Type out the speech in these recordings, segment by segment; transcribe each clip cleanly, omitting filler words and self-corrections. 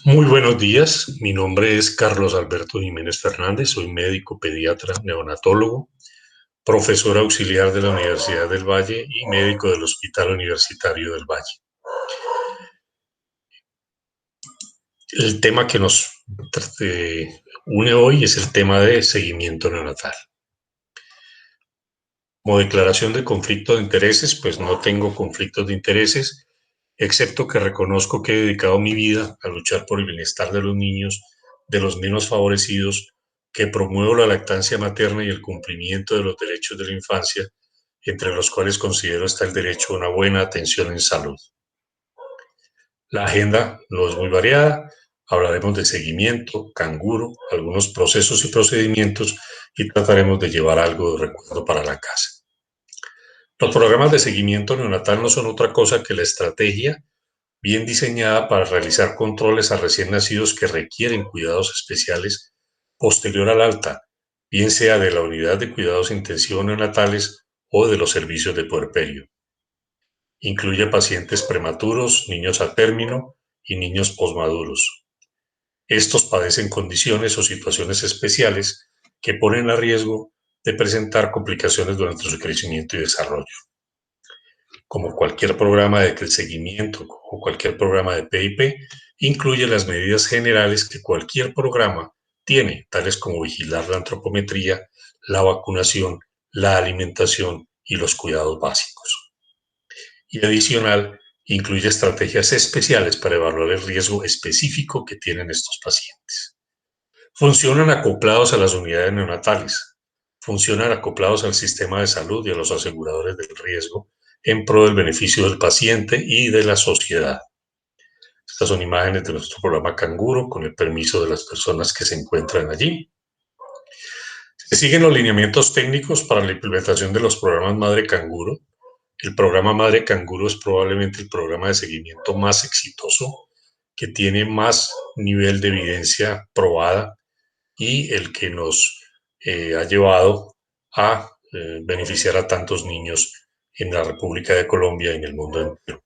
Muy buenos días, mi nombre es Carlos Alberto Jiménez Fernández, soy médico pediatra neonatólogo, profesor auxiliar de la Universidad del Valle y médico del Hospital Universitario del Valle. El tema que nos une hoy es el tema de seguimiento neonatal. Como declaración de conflicto de intereses, pues no tengo conflictos de intereses, excepto que reconozco que he dedicado mi vida a luchar por el bienestar de los niños, de los menos favorecidos, que promuevo la lactancia materna y el cumplimiento de los derechos de la infancia, entre los cuales considero está el derecho a una buena atención en salud. La agenda no es muy variada, hablaremos de seguimiento, canguro, algunos procesos y procedimientos y trataremos de llevar algo de recuerdo para la casa. Los programas de seguimiento neonatal no son otra cosa que la estrategia bien diseñada para realizar controles a recién nacidos que requieren cuidados especiales posterior al alta, bien sea de la unidad de cuidados intensivos neonatales o de los servicios de puerperio. Incluye pacientes prematuros, niños a término y niños posmaduros. Estos padecen condiciones o situaciones especiales que ponen a riesgo de presentar complicaciones durante su crecimiento y desarrollo. Como cualquier programa de seguimiento o cualquier programa de PIP, incluye las medidas generales que cualquier programa tiene, tales como vigilar la antropometría, la vacunación, la alimentación y los cuidados básicos. Y adicional, incluye estrategias especiales para evaluar el riesgo específico que tienen estos pacientes. Funcionan acoplados a las unidades neonatales, funcionan acoplados al sistema de salud y a los aseguradores del riesgo en pro del beneficio del paciente y de la sociedad. Estas son imágenes de nuestro programa Canguro con el permiso de las personas que se encuentran allí. Se siguen los lineamientos técnicos para la implementación de los programas Madre Canguro. El programa Madre Canguro es probablemente el programa de seguimiento más exitoso, que tiene más nivel de evidencia probada y el que nos ha llevado a beneficiar a tantos niños en la República de Colombia y en el mundo entero.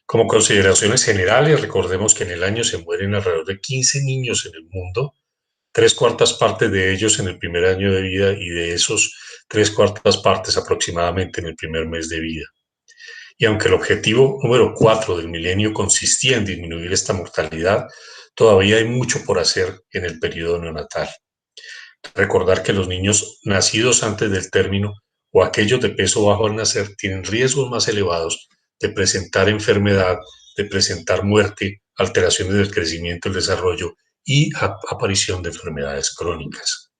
Como consideraciones generales, recordemos que en el año se mueren alrededor de 15 niños en el mundo, 3/4 partes de ellos en el primer año de vida y de esos 3/4 partes aproximadamente en el primer mes de vida. Y aunque el objetivo número 4 del milenio consistía en disminuir esta mortalidad, todavía hay mucho por hacer en el periodo neonatal. Recordar que los niños nacidos antes del término o aquellos de peso bajo al nacer tienen riesgos más elevados de presentar enfermedad, de presentar muerte, alteraciones del crecimiento, el desarrollo y aparición de enfermedades crónicas.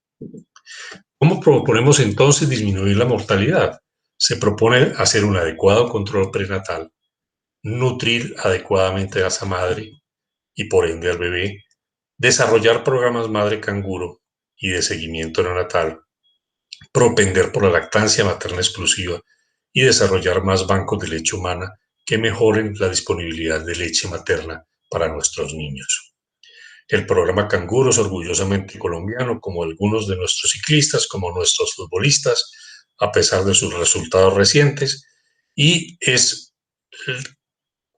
¿Cómo proponemos entonces disminuir la mortalidad? Se propone hacer un adecuado control prenatal, nutrir adecuadamente a esa madre y por ende al bebé, desarrollar programas madre canguro y de seguimiento neonatal, propender por la lactancia materna exclusiva y desarrollar más bancos de leche humana que mejoren la disponibilidad de leche materna para nuestros niños. El programa Canguro es orgullosamente colombiano, como algunos de nuestros ciclistas, como nuestros futbolistas, a pesar de sus resultados recientes, y es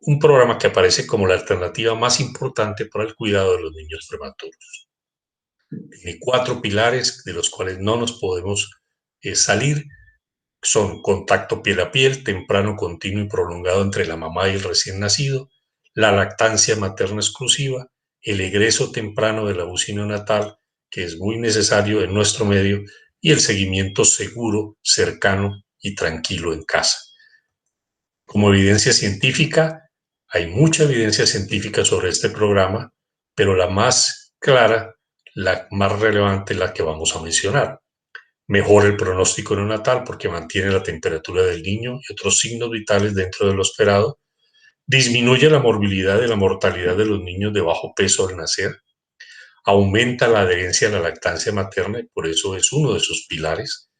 un programa que aparece como la alternativa más importante para el cuidado de los niños prematuros. Tiene 4 pilares de los cuales no nos podemos salir. Son contacto piel a piel, temprano, continuo y prolongado entre la mamá y el recién nacido, la lactancia materna exclusiva, el egreso temprano de la UCI neonatal, que es muy necesario en nuestro medio, y el seguimiento seguro, cercano y tranquilo en casa. Como evidencia científica, hay mucha evidencia científica sobre este programa, pero la más clara, la más relevante es la que vamos a mencionar. Mejora el pronóstico neonatal porque mantiene la temperatura del niño y otros signos vitales dentro de lo esperado. Disminuye la morbilidad y la mortalidad de los niños de bajo peso al nacer. Aumenta la adherencia a la lactancia materna y por eso es uno de sus pilares.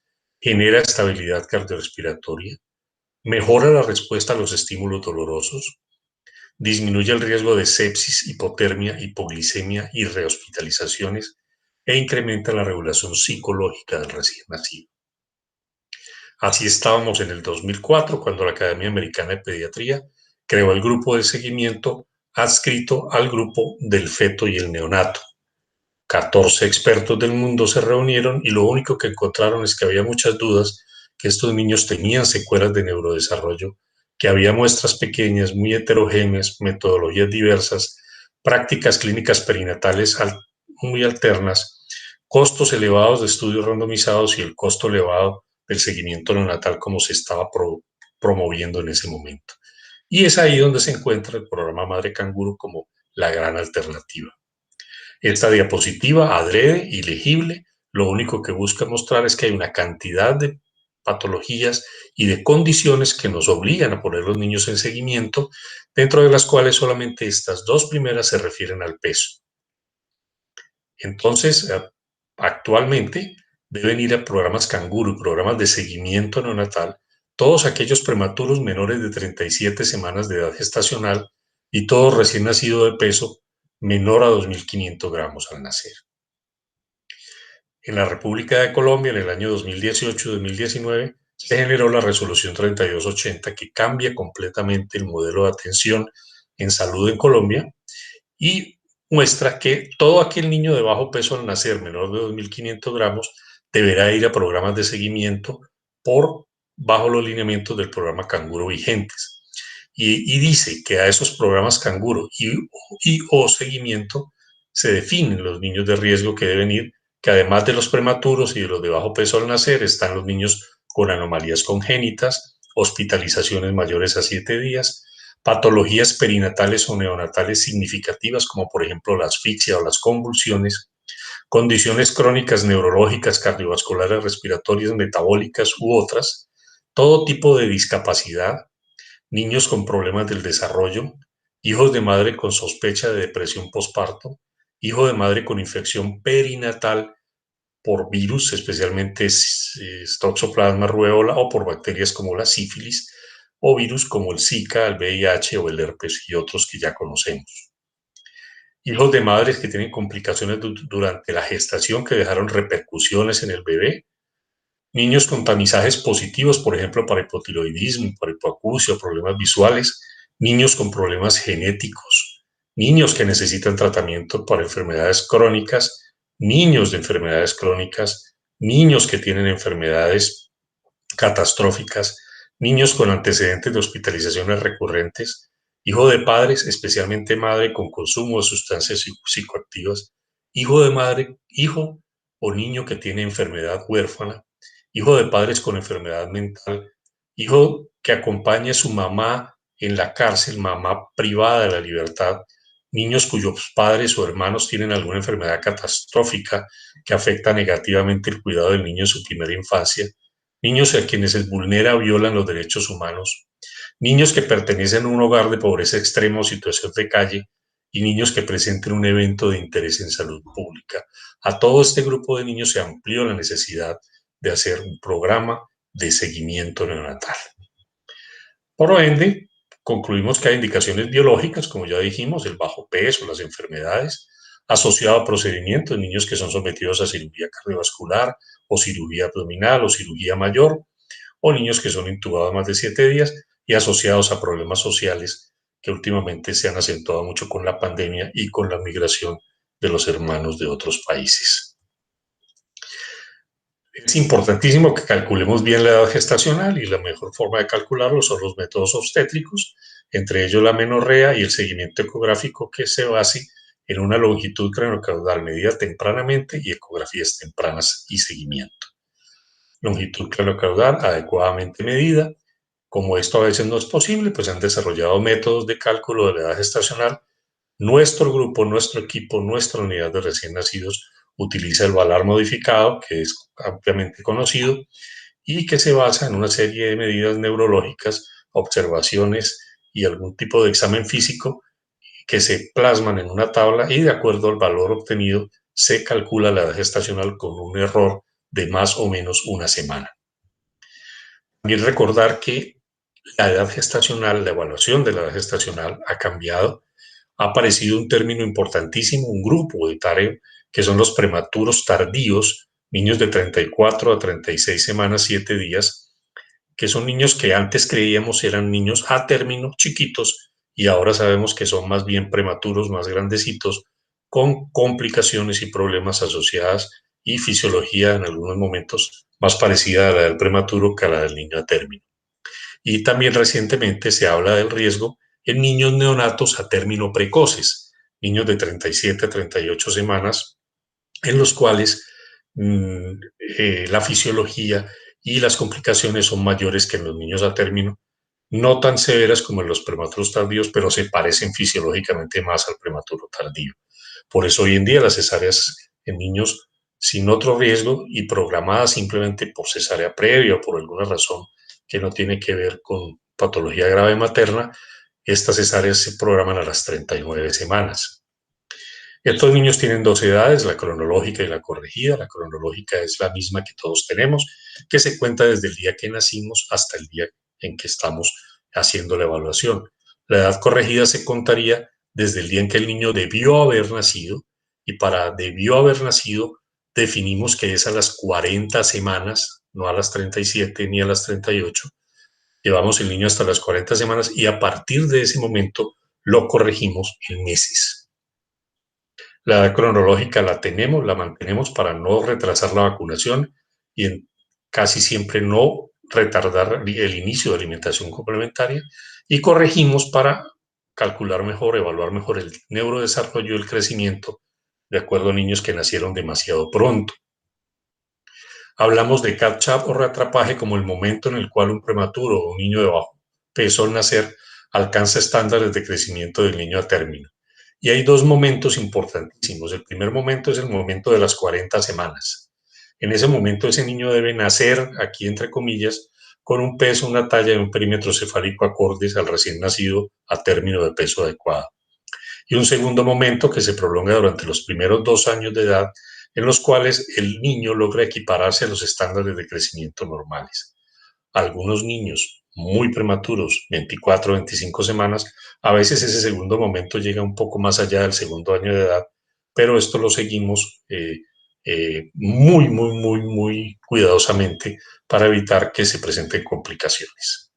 Genera estabilidad cardiorrespiratoria. Mejora la respuesta a los estímulos dolorosos. Disminuye el riesgo de sepsis, hipotermia, hipoglicemia y rehospitalizaciones e incrementa la regulación psicológica del recién nacido. Así estábamos en el 2004, cuando la Academia Americana de Pediatría creó el grupo de seguimiento adscrito al grupo del feto y el neonato. 14 expertos del mundo se reunieron y lo único que encontraron es que había muchas dudas, que estos niños tenían secuelas de neurodesarrollo, que había muestras pequeñas, muy heterogéneas, metodologías diversas, prácticas clínicas perinatales muy alternas, costos elevados de estudios randomizados y el costo elevado del seguimiento neonatal como se estaba promoviendo en ese momento. Y es ahí donde se encuentra el programa Madre Canguro como la gran alternativa. Esta diapositiva, adrede y legible, lo único que busca mostrar es que hay una cantidad de patologías y de condiciones que nos obligan a poner los niños en seguimiento, dentro de las cuales solamente estas dos primeras se refieren al peso. Entonces, actualmente deben ir a programas canguro y programas de seguimiento neonatal todos aquellos prematuros menores de 37 semanas de edad gestacional y todos recién nacidos de peso menor a 2.500 gramos al nacer. En la República de Colombia, en el año 2018-2019, se generó la resolución 3280 que cambia completamente el modelo de atención en salud en Colombia y muestra que todo aquel niño de bajo peso al nacer, menor de 2.500 gramos, deberá ir a programas de seguimiento bajo los lineamientos del programa Canguro vigentes. Y dice que a esos programas Canguro o seguimiento se definen los niños de riesgo que deben ir, que además de los prematuros y de los de bajo peso al nacer, están los niños con anomalías congénitas, hospitalizaciones mayores a 7 días, patologías perinatales o neonatales significativas, como por ejemplo la asfixia o las convulsiones, condiciones crónicas neurológicas, cardiovasculares, respiratorias, metabólicas u otras, todo tipo de discapacidad, niños con problemas del desarrollo, hijos de madre con sospecha de depresión postparto, hijo de madre con infección perinatal por virus, especialmente Toxoplasma rueola, o por bacterias como la sífilis, o virus como el Zika, el VIH o el herpes y otros que ya conocemos. Hijos de madres que tienen complicaciones durante la gestación que dejaron repercusiones en el bebé. Niños con tamizajes positivos, por ejemplo, para hipotiroidismo, para hipoacusia, problemas visuales. Niños con problemas genéticos. Niños que necesitan tratamiento para enfermedades crónicas. Niños de enfermedades crónicas. Niños que tienen enfermedades catastróficas. Niños con antecedentes de hospitalizaciones recurrentes. Hijo de padres, especialmente madre con consumo de sustancias psicoactivas. Hijo de madre, hijo o niño que tiene enfermedad huérfana, hijo de padres con enfermedad mental, hijo que acompaña a su mamá en la cárcel, mamá privada de la libertad, niños cuyos padres o hermanos tienen alguna enfermedad catastrófica que afecta negativamente el cuidado del niño en su primera infancia, niños a quienes se vulnera o violan los derechos humanos, niños que pertenecen a un hogar de pobreza extrema o situación de calle, y niños que presenten un evento de interés en salud pública. A todo este grupo de niños se amplió la necesidad de hacer un programa de seguimiento neonatal. Por ende, concluimos que hay indicaciones biológicas, como ya dijimos, el bajo peso, las enfermedades, asociado a procedimientos en niños que son sometidos a cirugía cardiovascular o cirugía abdominal o cirugía mayor, o niños que son intubados más de 7 días y asociados a problemas sociales que últimamente se han acentuado mucho con la pandemia y con la migración de los hermanos de otros países. Es importantísimo que calculemos bien la edad gestacional y la mejor forma de calcularlo son los métodos obstétricos, entre ellos la menorrea y el seguimiento ecográfico que se base en una longitud craneocaudal medida tempranamente y ecografías tempranas y seguimiento. Longitud craneocaudal adecuadamente medida. Como esto a veces no es posible, pues han desarrollado métodos de cálculo de la edad gestacional. Nuestro grupo, nuestro equipo, nuestra unidad de recién nacidos utiliza el VALAR modificado, que es ampliamente conocido y que se basa en una serie de medidas neurológicas, observaciones y algún tipo de examen físico que se plasman en una tabla y de acuerdo al valor obtenido se calcula la edad gestacional con un error de más o menos una semana. También recordar que la edad gestacional, la evaluación de la edad gestacional ha cambiado. Ha aparecido un término importantísimo, un grupo etario, que son los prematuros tardíos, niños de 34 a 36 semanas, 7 días, que son niños que antes creíamos eran niños a término, chiquitos, y ahora sabemos que son más bien prematuros, más grandecitos, con complicaciones y problemas asociadas y fisiología en algunos momentos más parecida a la del prematuro que a la del niño a término. Y también recientemente se habla del riesgo en niños neonatos a término precoces, niños de 37 a 38 semanas, en los cuales la fisiología y las complicaciones son mayores que en los niños a término, no tan severas como en los prematuros tardíos, pero se parecen fisiológicamente más al prematuro tardío. Por eso hoy en día las cesáreas en niños sin otro riesgo y programadas simplemente por cesárea previa o por alguna razón que no tiene que ver con patología grave materna, estas cesáreas se programan a las 39 semanas. Estos niños tienen dos edades, la cronológica y la corregida. La cronológica es la misma que todos tenemos, que se cuenta desde el día que nacimos hasta el día en que estamos haciendo la evaluación. La edad corregida se contaría desde el día en que el niño debió haber nacido, y para debió haber nacido definimos que es a las 40 semanas, no a las 37 ni a las 38. Llevamos el niño hasta las 40 semanas y a partir de ese momento lo corregimos en meses. La edad cronológica la tenemos, la mantenemos para no retrasar la vacunación y casi siempre no retardar el inicio de alimentación complementaria, y corregimos para calcular mejor, evaluar mejor el neurodesarrollo y el crecimiento de acuerdo a niños que nacieron demasiado pronto. Hablamos de catch-up o reatrapaje como el momento en el cual un prematuro o un niño de bajo peso al nacer alcanza estándares de crecimiento del niño a término. Y hay dos momentos importantísimos. El primer momento es el momento de las 40 semanas. En ese momento ese niño debe nacer, aquí entre comillas, con un peso, una talla y un perímetro cefálico acordes al recién nacido a término de peso adecuado. Y un segundo momento que se prolonga durante los primeros 2 años de edad, en los cuales el niño logra equipararse a los estándares de crecimiento normales. Algunos niños muy prematuros, 24 o 25 semanas, a veces ese segundo momento llega un poco más allá del segundo año de edad, pero esto lo seguimos muy cuidadosamente para evitar que se presenten complicaciones.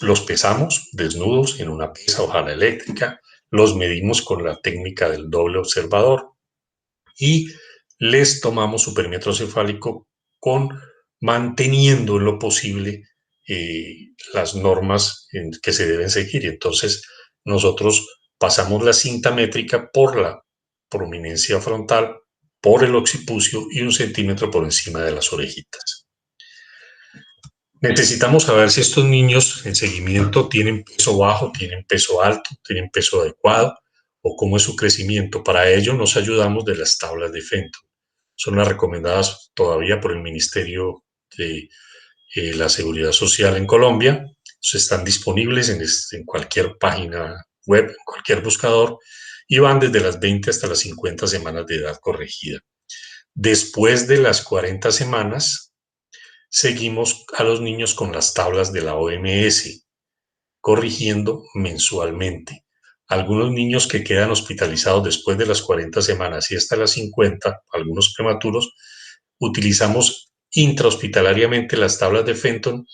Los pesamos desnudos en una pesa ojala eléctrica, los medimos con la técnica del doble observador y les tomamos su perímetro cefálico manteniendo en lo posible las normas que se deben seguir. Y entonces nosotros pasamos la cinta métrica por la prominencia frontal, por el occipucio y 1 centímetro por encima de las orejitas. Necesitamos saber si estos niños en seguimiento tienen peso bajo, tienen peso alto, tienen peso adecuado o cómo es su crecimiento. Para ello nos ayudamos de las tablas de Fenton. Son las recomendadas todavía por el Ministerio de la Seguridad Social en Colombia. Están disponibles en cualquier página web, en cualquier buscador, y van desde las 20 hasta las 50 semanas de edad corregida. Después de las 40 semanas, seguimos a los niños con las tablas de la OMS, corrigiendo mensualmente. Algunos niños que quedan hospitalizados después de las 40 semanas y hasta las 50, algunos prematuros, utilizamos intrahospitalariamente las tablas de Fenton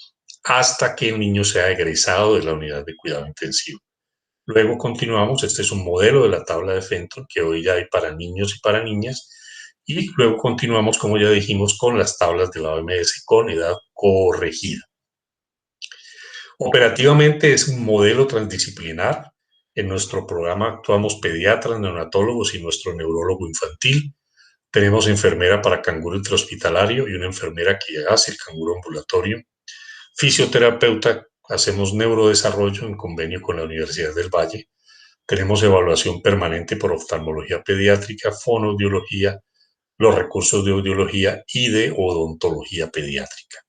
hasta que el niño sea egresado de la unidad de cuidado intensivo. Luego continuamos, este es un modelo de la tabla de Fenton que hoy ya hay para niños y para niñas, y luego continuamos, como ya dijimos, con las tablas de la OMS con edad corregida. Operativamente es un modelo transdisciplinar. En nuestro programa actuamos pediatras, neonatólogos y nuestro neurólogo infantil. Tenemos enfermera para canguro intrahospitalario y una enfermera que hace el canguro ambulatorio. Fisioterapeuta, hacemos neurodesarrollo en convenio con la Universidad del Valle. Tenemos evaluación permanente por oftalmología pediátrica, fonoaudiología, los recursos de audiología y de odontología pediátrica.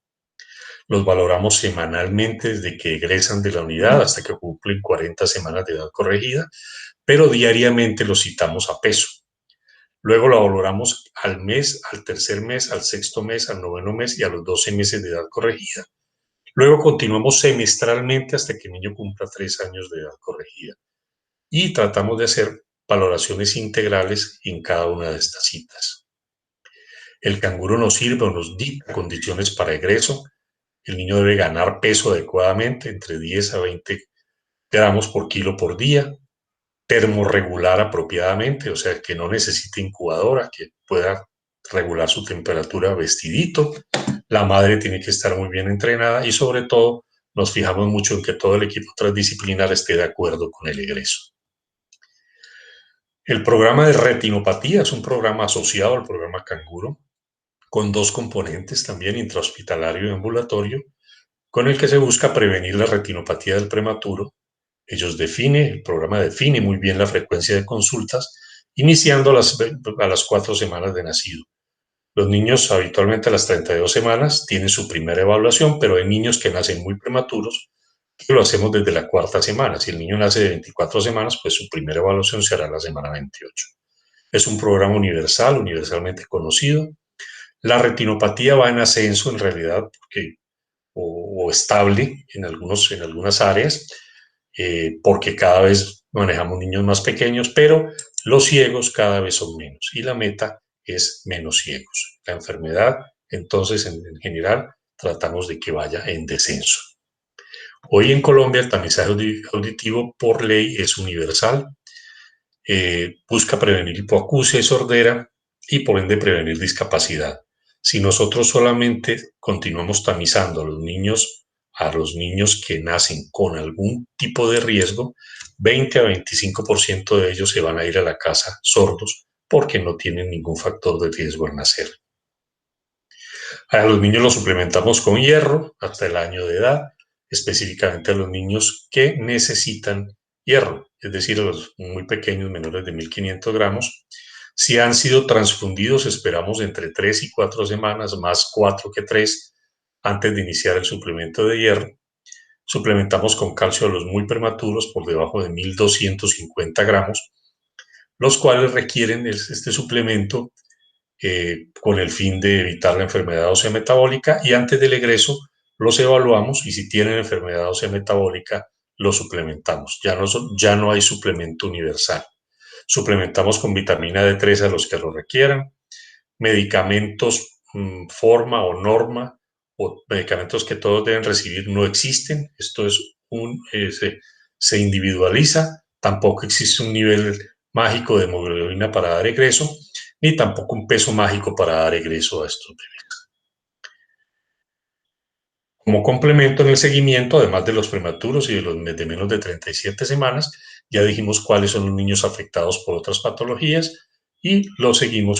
Los valoramos semanalmente desde que egresan de la unidad hasta que cumplen 40 semanas de edad corregida, pero diariamente los citamos a peso. Luego la valoramos al mes, al tercer mes, al sexto mes, al noveno mes y a los 12 meses de edad corregida. Luego continuamos semestralmente hasta que el niño cumpla 3 años de edad corregida. Y tratamos de hacer valoraciones integrales en cada una de estas citas. El canguro nos sirve o nos dicta condiciones para egreso. El niño debe ganar peso adecuadamente, entre 10 a 20 gramos por kilo por día, termorregular apropiadamente, o sea, que no necesite incubadora, que pueda regular su temperatura vestidito. La madre tiene que estar muy bien entrenada y sobre todo nos fijamos mucho en que todo el equipo transdisciplinar esté de acuerdo con el egreso. El programa de retinopatía es un programa asociado al programa Canguro, con dos componentes también, intrahospitalario y ambulatorio, con el que se busca prevenir la retinopatía del prematuro. El programa define muy bien la frecuencia de consultas, iniciando a las 4 semanas de nacido. Los niños habitualmente a las 32 semanas tienen su primera evaluación, pero hay niños que nacen muy prematuros, que lo hacemos desde la 4ª semana. Si el niño nace de 24 semanas, pues su primera evaluación será la semana 28. Es un programa universal, universalmente conocido. La retinopatía va en ascenso en realidad, o estable en algunas áreas, porque cada vez manejamos niños más pequeños, pero los ciegos cada vez son menos y la meta es menos ciegos. La enfermedad, entonces, en general, tratamos de que vaya en descenso. Hoy en Colombia el tamizaje auditivo por ley es universal, busca prevenir hipoacusia y sordera y por ende prevenir discapacidad. Si nosotros solamente continuamos tamizando a los niños que nacen con algún tipo de riesgo, 20 a 25% de ellos se van a ir a la casa sordos porque no tienen ningún factor de riesgo al nacer. A los niños los suplementamos con hierro hasta el año de edad, específicamente a los niños que necesitan hierro, es decir, a los muy pequeños, menores de 1.500 gramos. Si han sido transfundidos, esperamos entre 3 y 4 semanas, más 4 que 3, antes de iniciar el suplemento de hierro. Suplementamos con calcio a los muy prematuros por debajo de 1.250 gramos, los cuales requieren este suplemento con el fin de evitar la enfermedad ósea metabólica, y antes del egreso los evaluamos y si tienen enfermedad ósea metabólica los suplementamos. Ya no hay suplemento universal. Suplementamos con vitamina D3 a los que lo requieran, medicamentos forma o norma o medicamentos que todos deben recibir no existen. Esto es se individualiza, tampoco existe un nivel mágico de hemoglobina para dar egreso, ni tampoco un peso mágico para dar egreso a estos bebés. Como complemento en el seguimiento, además de los prematuros y de los de menos de 37 semanas, ya dijimos cuáles son los niños afectados por otras patologías y los seguimos